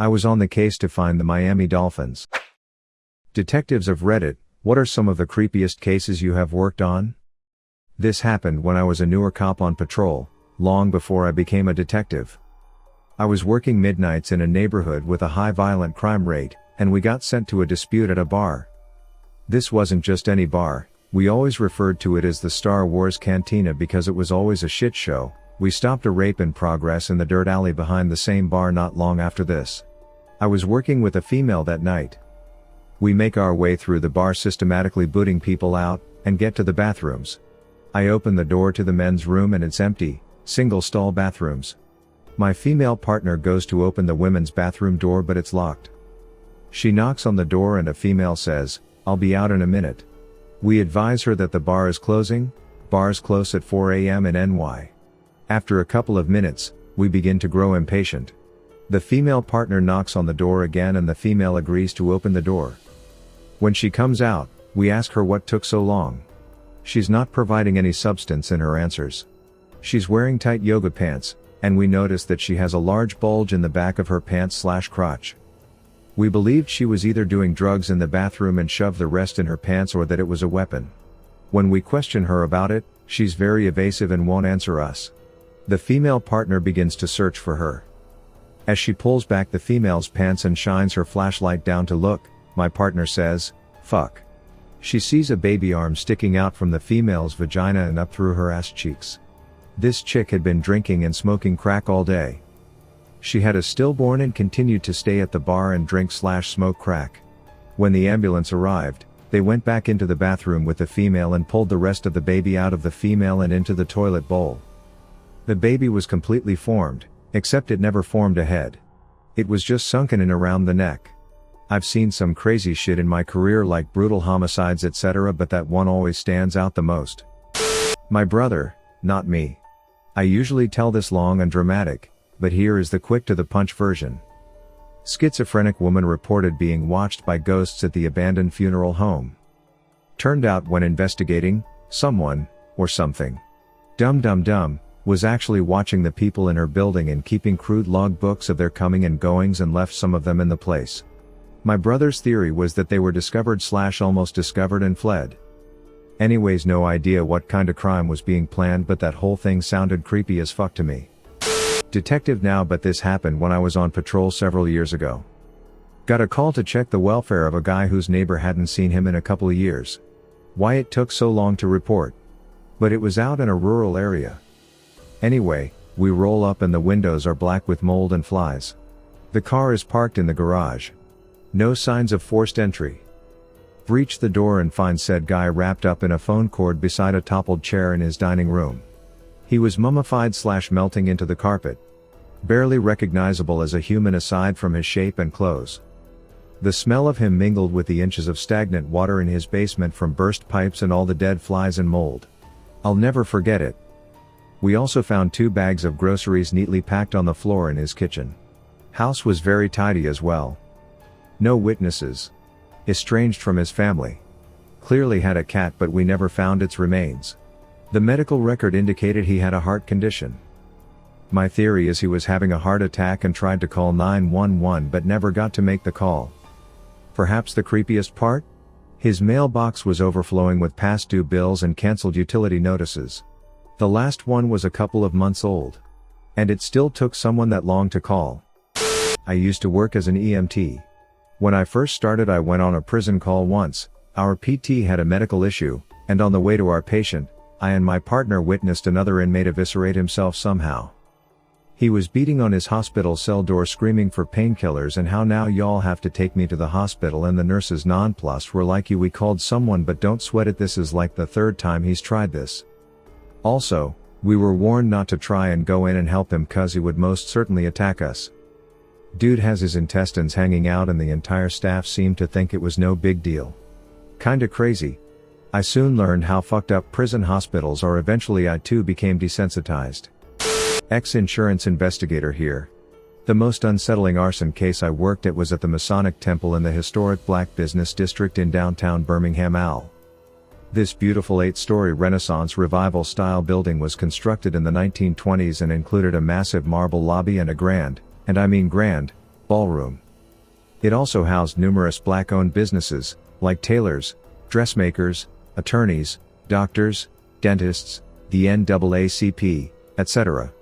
I was on the case to find the Miami Dolphins. Detectives of Reddit, what are some of the creepiest cases you have worked on? This happened when I was a newer cop on patrol, long before I became a detective. I was working midnights in a neighborhood with a high violent crime rate, and we got sent to a dispute at a bar. This wasn't just any bar, we always referred to it as the Star Wars Cantina because it was always a shit show. We stopped a rape in progress in the dirt alley behind the same bar not long after this. I was working with a female that night. We make our way through the bar systematically booting people out, and get to the bathrooms. I open the door to the men's room and it's empty, single stall bathrooms. My female partner goes to open the women's bathroom door but it's locked. She knocks on the door and a female says, "I'll be out in a minute." We advise her that the bar is closing, bars close at 4 a.m. in NY. After a couple of minutes, we begin to grow impatient. The female partner knocks on the door again and the female agrees to open the door. When she comes out, we ask her what took so long. She's not providing any substance in her answers. She's wearing tight yoga pants, and we notice that she has a large bulge in the back of her pants/crotch. We believed she was either doing drugs in the bathroom and shoved the rest in her pants or that it was a weapon. When we question her about it, she's very evasive and won't answer us. The female partner begins to search for her. As she pulls back the female's pants and shines her flashlight down to look, my partner says, "Fuck." She sees a baby arm sticking out from the female's vagina and up through her ass cheeks. This chick had been drinking and smoking crack all day. She had a stillborn and continued to stay at the bar and drink/smoke crack. When the ambulance arrived, they went back into the bathroom with the female and pulled the rest of the baby out of the female and into the toilet bowl. The baby was completely formed, except it never formed a head. It was just sunken in around the neck. I've seen some crazy shit in my career like brutal homicides etc., but that one always stands out the most. My brother, not me. I usually tell this long and dramatic, but here is the quick to the punch version. Schizophrenic woman reported being watched by ghosts at the abandoned funeral home. Turned out when investigating, someone, or something, dumb, was actually watching the people in her building and keeping crude log books of their coming and goings and left some of them in the place. My brother's theory was that they were discovered/almost discovered and fled. Anyways, no idea what kind of crime was being planned, but that whole thing sounded creepy as fuck to me. Detective now, but this happened when I was on patrol several years ago. Got a call to check the welfare of a guy whose neighbor hadn't seen him in a couple of years. Why it took so long to report? But it was out in a rural area. Anyway, we roll up and the windows are black with mold and flies. The car is parked in the garage. No signs of forced entry. Breach the door and find said guy wrapped up in a phone cord beside a toppled chair in his dining room. He was mummified/melting into the carpet. Barely recognizable as a human aside from his shape and clothes. The smell of him mingled with the inches of stagnant water in his basement from burst pipes and all the dead flies and mold. I'll never forget it. We also found 2 bags of groceries neatly packed on the floor in his kitchen. House was very tidy as well. No witnesses. Estranged from his family. Clearly had a cat, but we never found its remains. The medical record indicated he had a heart condition. My theory is he was having a heart attack and tried to call 911 but never got to make the call. Perhaps the creepiest part? His mailbox was overflowing with past due bills and cancelled utility notices. The last one was a couple of months old. And it still took someone that long to call. I used to work as an EMT. When I first started, I went on a prison call once. Our PT had a medical issue, and on the way to our patient, I and my partner witnessed another inmate eviscerate himself somehow. He was beating on his hospital cell door screaming for painkillers and how now y'all have to take me to the hospital, and the nurses nonplussed were like, we called someone but don't sweat it, this is like the 3rd time he's tried this. Also, we were warned not to try and go in and help him cause he would most certainly attack us. Dude has his intestines hanging out and the entire staff seemed to think it was no big deal. Kinda crazy. I soon learned how fucked up prison hospitals are. Eventually I too became desensitized. Ex-insurance investigator here. The most unsettling arson case I worked at was at the Masonic Temple in the historic Black Business District in downtown Birmingham, Al. This beautiful 8-story Renaissance Revival-style building was constructed in the 1920s and included a massive marble lobby and a grand, and I mean grand, ballroom. It also housed numerous black-owned businesses, like tailors, dressmakers, attorneys, doctors, dentists, the NAACP, etc.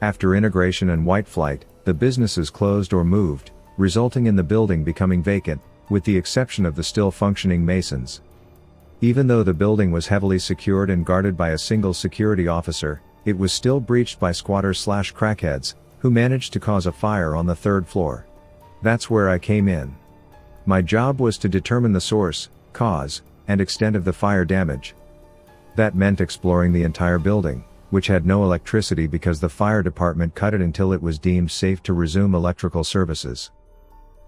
After integration and white flight, the businesses closed or moved, resulting in the building becoming vacant, with the exception of the still functioning Masons. Even though the building was heavily secured and guarded by a single security officer, it was still breached by squatters/crackheads, who managed to cause a fire on the third floor. That's where I came in. My job was to determine the source, cause, and extent of the fire damage. That meant exploring the entire building, which had no electricity because the fire department cut it until it was deemed safe to resume electrical services.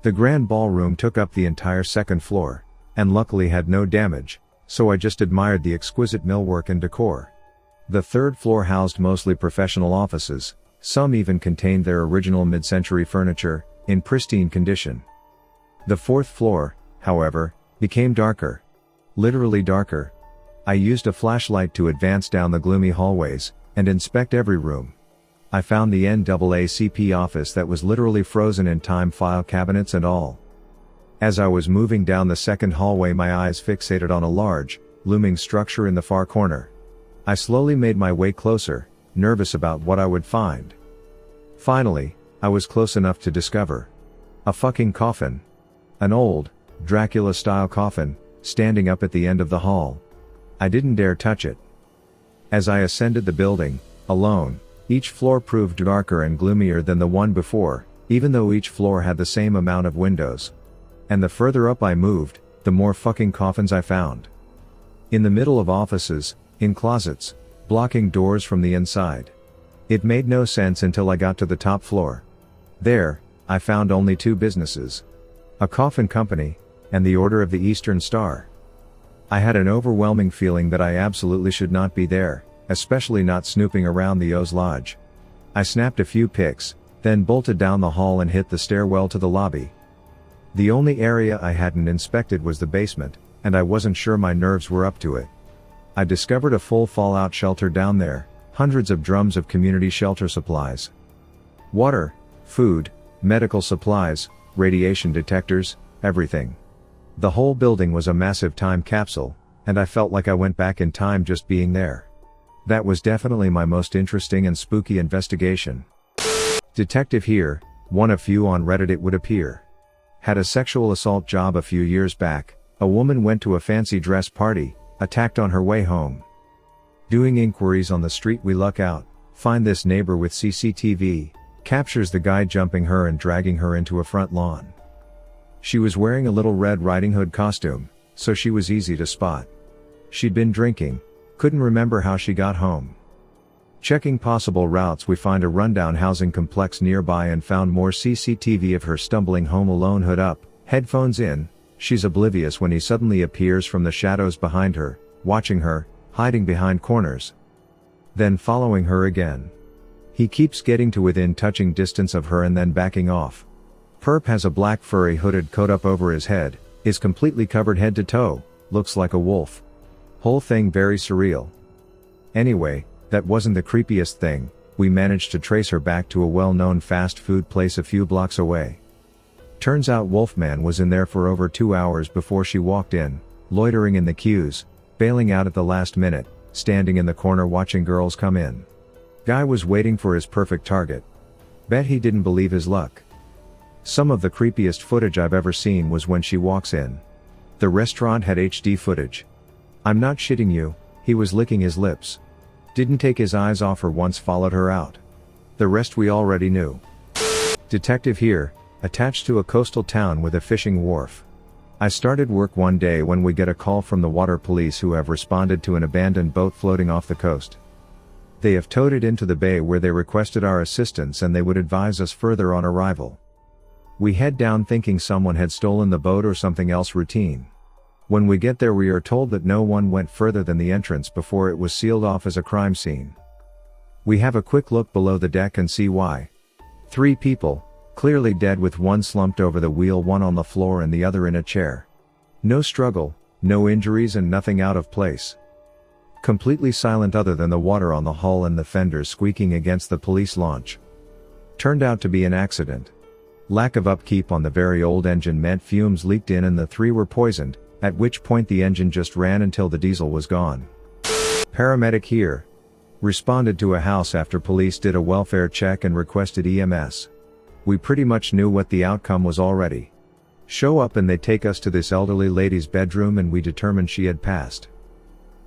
The grand ballroom took up the entire second floor, and luckily had no damage, so I just admired the exquisite millwork and decor. The third floor housed mostly professional offices, some even contained their original mid-century furniture, in pristine condition. The fourth floor, however, became darker. Literally darker. I used a flashlight to advance down the gloomy hallways, and inspect every room. I found the NAACP office that was literally frozen in time, file cabinets and all. As I was moving down the second hallway, my eyes fixated on a large, looming structure in the far corner. I slowly made my way closer, nervous about what I would find. Finally, I was close enough to discover a fucking coffin. An old, Dracula-style coffin, standing up at the end of the hall. I didn't dare touch it. As I ascended the building, alone, each floor proved darker and gloomier than the one before, even though each floor had the same amount of windows. And the further up I moved, the more fucking coffins I found. In the middle of offices, in closets, blocking doors from the inside. It made no sense until I got to the top floor. There, I found only two businesses. A coffin company, and the Order of the Eastern Star. I had an overwhelming feeling that I absolutely should not be there, especially not snooping around the O's lodge. I snapped a few pics, then bolted down the hall and hit the stairwell to the lobby. The only area I hadn't inspected was the basement, and I wasn't sure my nerves were up to it. I discovered a full fallout shelter down there, hundreds of drums of community shelter supplies. Water, food, medical supplies, radiation detectors, everything. The whole building was a massive time capsule, and I felt like I went back in time just being there. That was definitely my most interesting and spooky investigation. Detective here, one of few on Reddit it would appear. Had a sexual assault job a few years back. A woman went to a fancy dress party, attacked on her way home. Doing inquiries on the street, we luck out, find this neighbor with CCTV, captures the guy jumping her and dragging her into a front lawn. She was wearing a Little Red Riding Hood costume, so she was easy to spot. She'd been drinking, couldn't remember how she got home. Checking possible routes, we find a rundown housing complex nearby and found more CCTV of her stumbling home alone, hood up, headphones in. She's oblivious when he suddenly appears from the shadows behind her, watching her, hiding behind corners. Then following her again. He keeps getting to within touching distance of her and then backing off. Perp has a black furry hooded coat up over his head, is completely covered head to toe, looks like a wolf. Whole thing very surreal. Anyway, that wasn't the creepiest thing. We managed to trace her back to a well-known fast food place a few blocks away. Turns out Wolfman was in there for over 2 hours before she walked in, loitering in the queues, bailing out at the last minute, standing in the corner watching girls come in. Guy was waiting for his perfect target. Bet he didn't believe his luck. Some of the creepiest footage I've ever seen was when she walks in. The restaurant had HD footage. I'm not shitting you, he was licking his lips. Didn't take his eyes off her once, followed her out. The rest we already knew. Detective here, attached to a coastal town with a fishing wharf. I started work one day when we get a call from the water police, who have responded to an abandoned boat floating off the coast. They have towed it into the bay where they requested our assistance and they would advise us further on arrival. We head down thinking someone had stolen the boat or something else routine. When we get there, we are told that no one went further than the entrance before it was sealed off as a crime scene. We have a quick look below the deck and see why. 3 people, clearly dead, with one slumped over the wheel, one on the floor and the other in a chair. No struggle, no injuries and nothing out of place. Completely silent other than the water on the hull and the fenders squeaking against the police launch. Turned out to be an accident. Lack of upkeep on the very old engine meant fumes leaked in and the three were poisoned, at which point the engine just ran until the diesel was gone. Paramedic here. Responded to a house after police did a welfare check and requested EMS. We pretty much knew what the outcome was already. Show up and they take us to this elderly lady's bedroom and we determined she had passed.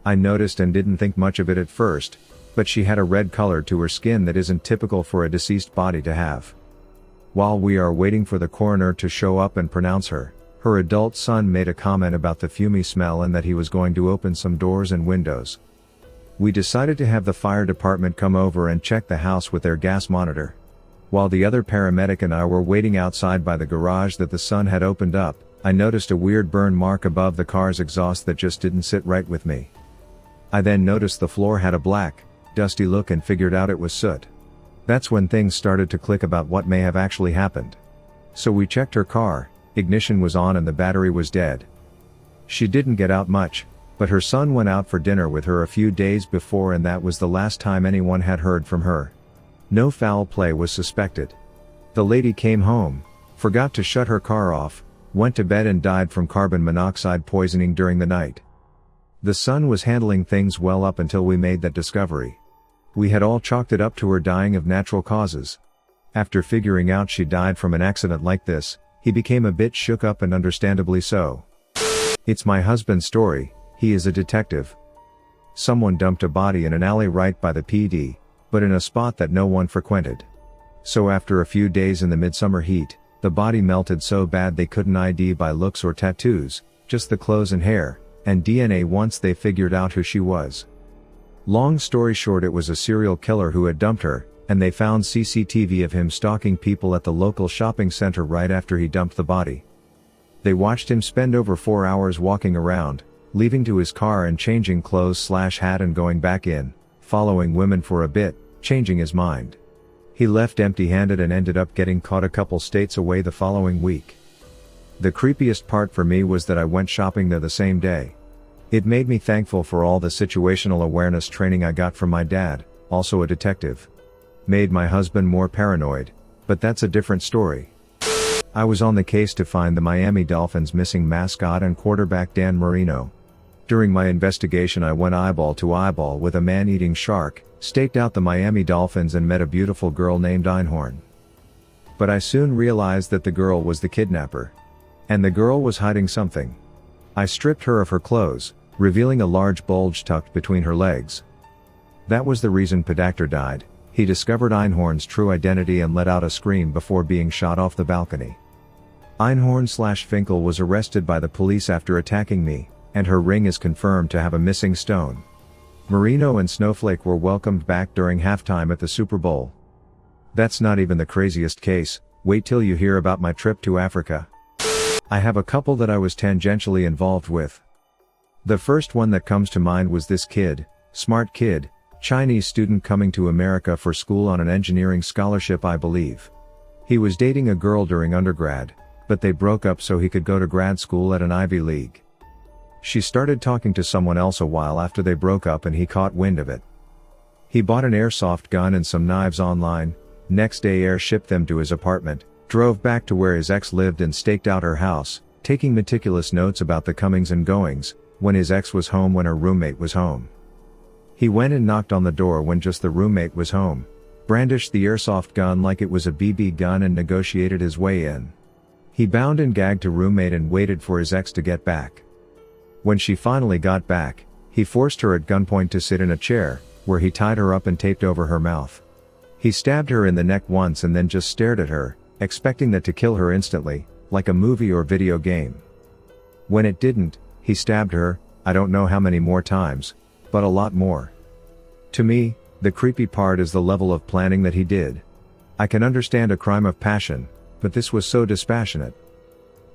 I noticed and didn't think much of it at first, but she had a red color to her skin that isn't typical for a deceased body to have. While we are waiting for the coroner to show up and pronounce her, her adult son made a comment about the fumey smell and that he was going to open some doors and windows. We decided to have the fire department come over and check the house with their gas monitor. While the other paramedic and I were waiting outside by the garage that the son had opened up, I noticed a weird burn mark above the car's exhaust that just didn't sit right with me. I then noticed the floor had a black, dusty look and figured out it was soot. That's when things started to click about what may have actually happened. So we checked her car, ignition was on and the battery was dead. She didn't get out much, but her son went out for dinner with her a few days before and that was the last time anyone had heard from her. No foul play was suspected. The lady came home, forgot to shut her car off, went to bed and died from carbon monoxide poisoning during the night. The son was handling things well up until we made that discovery. We had all chalked it up to her dying of natural causes. After figuring out she died from an accident like this, he became a bit shook up and understandably so. It's my husband's story, he is a detective. Someone dumped a body in an alley right by the PD, but in a spot that no one frequented. So after a few days in the midsummer heat, the body melted so bad they couldn't ID by looks or tattoos, just the clothes and hair, and DNA once they figured out who she was. Long story short, it was a serial killer who had dumped her, and they found CCTV of him stalking people at the local shopping center right after he dumped the body. They watched him spend over 4 hours walking around, leaving to his car and changing clothes/hat and going back in, following women for a bit, changing his mind. He left empty-handed and ended up getting caught a couple states away the following week. The creepiest part for me was that I went shopping there the same day. It made me thankful for all the situational awareness training I got from my dad, also a detective. Made my husband more paranoid, but that's a different story. I was on the case to find the Miami Dolphins missing mascot and quarterback Dan Marino. During my investigation I went eyeball to eyeball with a man-eating shark, staked out the Miami Dolphins and met a beautiful girl named Einhorn. But I soon realized that the girl was the kidnapper. And the girl was hiding something. I stripped her of her clothes, revealing a large bulge tucked between her legs. That was the reason Pedactor died. He discovered Einhorn's true identity and let out a scream before being shot off the balcony. Einhorn/Finkel was arrested by the police after attacking me, and her ring is confirmed to have a missing stone. Marino and Snowflake were welcomed back during halftime at the Super Bowl. That's not even the craziest case, wait till you hear about my trip to Africa. I have a couple that I was tangentially involved with. The first one that comes to mind was this kid, smart kid, Chinese student coming to America for school on an engineering scholarship I believe. He was dating a girl during undergrad, but they broke up so he could go to grad school at an Ivy League. She started talking to someone else a while after they broke up and he caught wind of it. He bought an airsoft gun and some knives online, next day airshipped them to his apartment, drove back to where his ex lived and staked out her house, taking meticulous notes about the comings and goings, when his ex was home when her roommate was home. He went and knocked on the door when just the roommate was home, brandished the airsoft gun like it was a BB gun and negotiated his way in. He bound and gagged her roommate and waited for his ex to get back. When she finally got back, he forced her at gunpoint to sit in a chair, where he tied her up and taped over her mouth. He stabbed her in the neck once and then just stared at her, expecting that to kill her instantly, like a movie or video game. When it didn't, he stabbed her, I don't know how many more times, but a lot more. To me, the creepy part is the level of planning that he did. I can understand a crime of passion, but this was so dispassionate.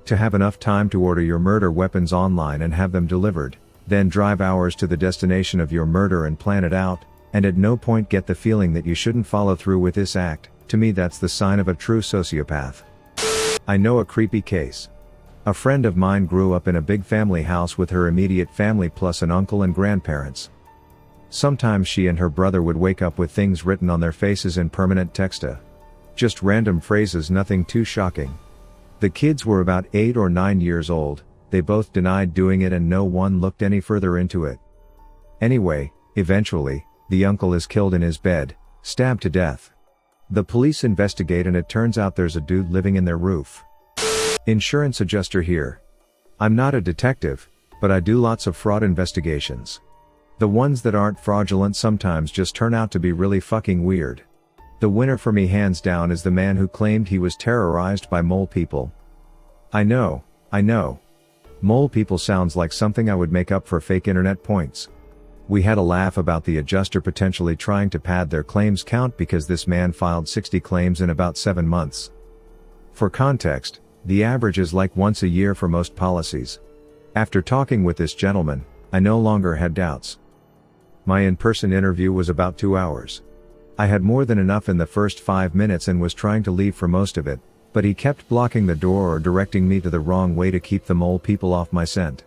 To have enough time to order your murder weapons online and have them delivered, then drive hours to the destination of your murder and plan it out, and at no point get the feeling that you shouldn't follow through with this act, to me that's the sign of a true sociopath. I know a creepy case. A friend of mine grew up in a big family house with her immediate family plus an uncle and grandparents. Sometimes she and her brother would wake up with things written on their faces in permanent texta. Just random phrases, nothing too shocking. The kids were about 8 or 9 years old, they both denied doing it and no one looked any further into it. Anyway, eventually, the uncle is killed in his bed, stabbed to death. The police investigate and it turns out there's a dude living in their roof. Insurance adjuster here. I'm not a detective, but I do lots of fraud investigations. The ones that aren't fraudulent sometimes just turn out to be really fucking weird. The winner for me hands down is the man who claimed he was terrorized by mole people. I know. Mole people sounds like something I would make up for fake internet points. We had a laugh about the adjuster potentially trying to pad their claims count because this man filed 60 claims in about 7 months. For context, the average is like once a year for most policies. After talking with this gentleman, I no longer had doubts. My in-person interview was about 2 hours. I had more than enough in the first 5 minutes and was trying to leave for most of it, but he kept blocking the door or directing me to the wrong way to keep the mole people off my scent.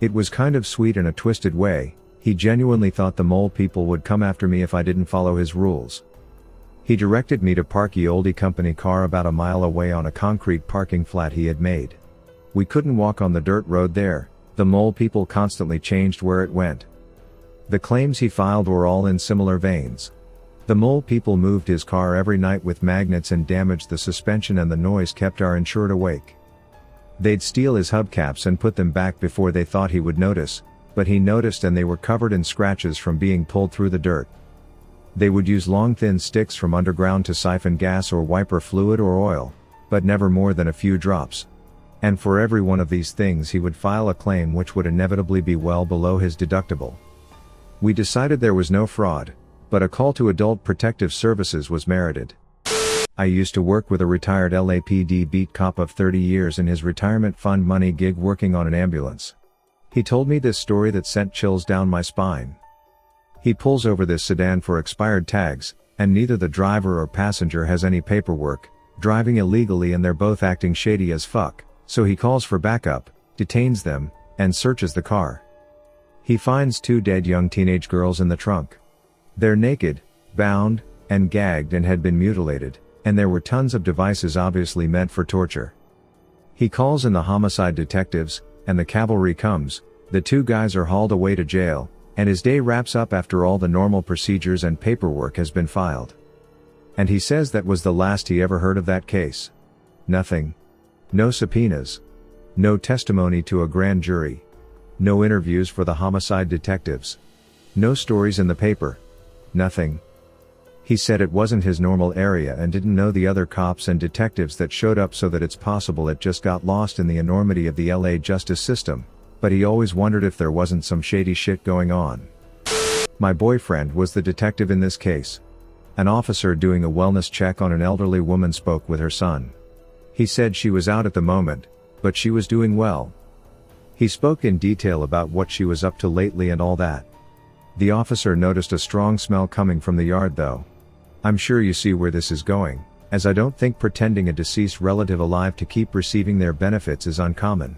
It was kind of sweet in a twisted way. He genuinely thought the mole people would come after me if I didn't follow his rules. He directed me to park the oldie company car about a mile away on a concrete parking flat he had made. We couldn't walk on the dirt road there, the mole people constantly changed where it went. The claims he filed were all in similar veins. The mole people moved his car every night with magnets and damaged the suspension, and the noise kept our insured awake. They'd steal his hubcaps and put them back before they thought he would notice, but he noticed and they were covered in scratches from being pulled through the dirt. They would use long thin sticks from underground to siphon gas or wiper fluid or oil, but never more than a few drops. And for every one of these things he would file a claim which would inevitably be well below his deductible. We decided there was no fraud, but a call to adult protective services was merited. I used to work with a retired LAPD beat cop of 30 years in his retirement fund money gig working on an ambulance. He told me this story that sent chills down my spine. He pulls over this sedan for expired tags, and neither the driver or passenger has any paperwork, driving illegally, and they're both acting shady as fuck, so he calls for backup, detains them, and searches the car. He finds 2 dead young teenage girls in the trunk. They're naked, bound, and gagged and had been mutilated, and there were tons of devices obviously meant for torture. He calls in the homicide detectives, and the cavalry comes. The 2 guys are hauled away to jail, and his day wraps up after all the normal procedures and paperwork has been filed. And he says that was the last he ever heard of that case. Nothing. No subpoenas. No testimony to a grand jury. No interviews for the homicide detectives. No stories in the paper. Nothing. He said it wasn't his normal area and didn't know the other cops and detectives that showed up, so that it's possible it just got lost in the enormity of the LA justice system, but he always wondered if there wasn't some shady shit going on. My boyfriend was the detective in this case. An officer doing a wellness check on an elderly woman spoke with her son. He said she was out at the moment, but she was doing well. He spoke in detail about what she was up to lately and all that. The officer noticed a strong smell coming from the yard though. I'm sure you see where this is going, as I don't think pretending a deceased relative alive to keep receiving their benefits is uncommon.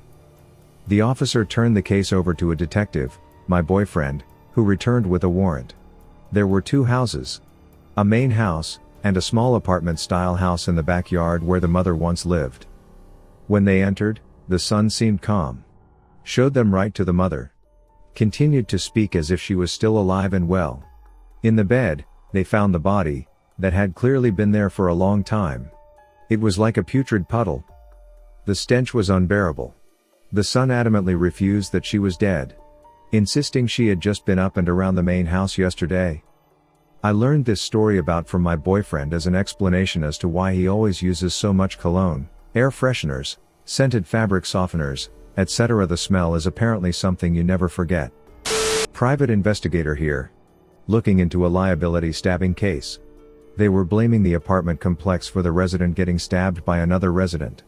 The officer turned the case over to a detective, my boyfriend, who returned with a warrant. There were 2 houses. A main house, and a small apartment-style house in the backyard where the mother once lived. When they entered, the son seemed calm. Showed them right to the mother. Continued to speak as if she was still alive and well. In the bed, they found the body, that had clearly been there for a long time. It was like a putrid puddle. The stench was unbearable. The son adamantly refused that she was dead, insisting she had just been up and around the main house yesterday. I learned this story about from my boyfriend as an explanation as to why he always uses so much cologne, air fresheners, scented fabric softeners, etc. The smell is apparently something you never forget. Private investigator here. Looking into a liability stabbing case. They were blaming the apartment complex for the resident getting stabbed by another resident.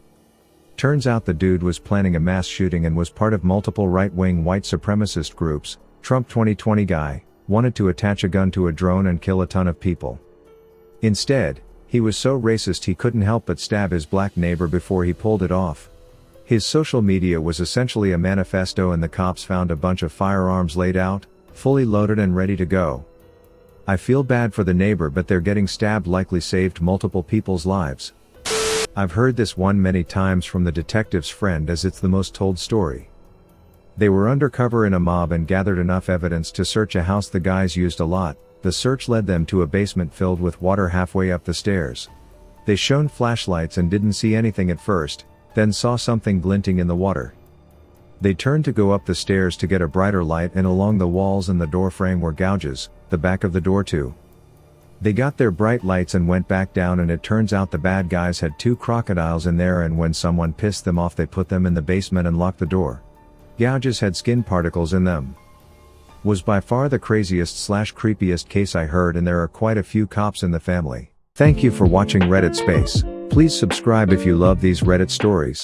Turns out the dude was planning a mass shooting and was part of multiple right-wing white supremacist groups. Trump 2020 guy, wanted to attach a gun to a drone and kill a ton of people. Instead, he was so racist he couldn't help but stab his black neighbor before he pulled it off. His social media was essentially a manifesto, and the cops found a bunch of firearms laid out, fully loaded and ready to go. I feel bad for the neighbor, but they're getting stabbed likely saved multiple people's lives. I've heard this one many times from the detective's friend as it's the most told story. They were undercover in a mob and gathered enough evidence to search a house the guys used a lot. The search led them to a basement filled with water halfway up the stairs. They shone flashlights and didn't see anything at first, then saw something glinting in the water. They turned to go up the stairs to get a brighter light, and along the walls and the door frame were gouges, the back of the door too. They got their bright lights and went back down, and it turns out the bad guys had 2 crocodiles in there, and when someone pissed them off they put them in the basement and locked the door. Gouges had skin particles in them. Was by far the craziest/creepiest case I heard, and there are quite a few cops in the family. Thank you for watching Reddit Space. Please subscribe if you love these Reddit stories.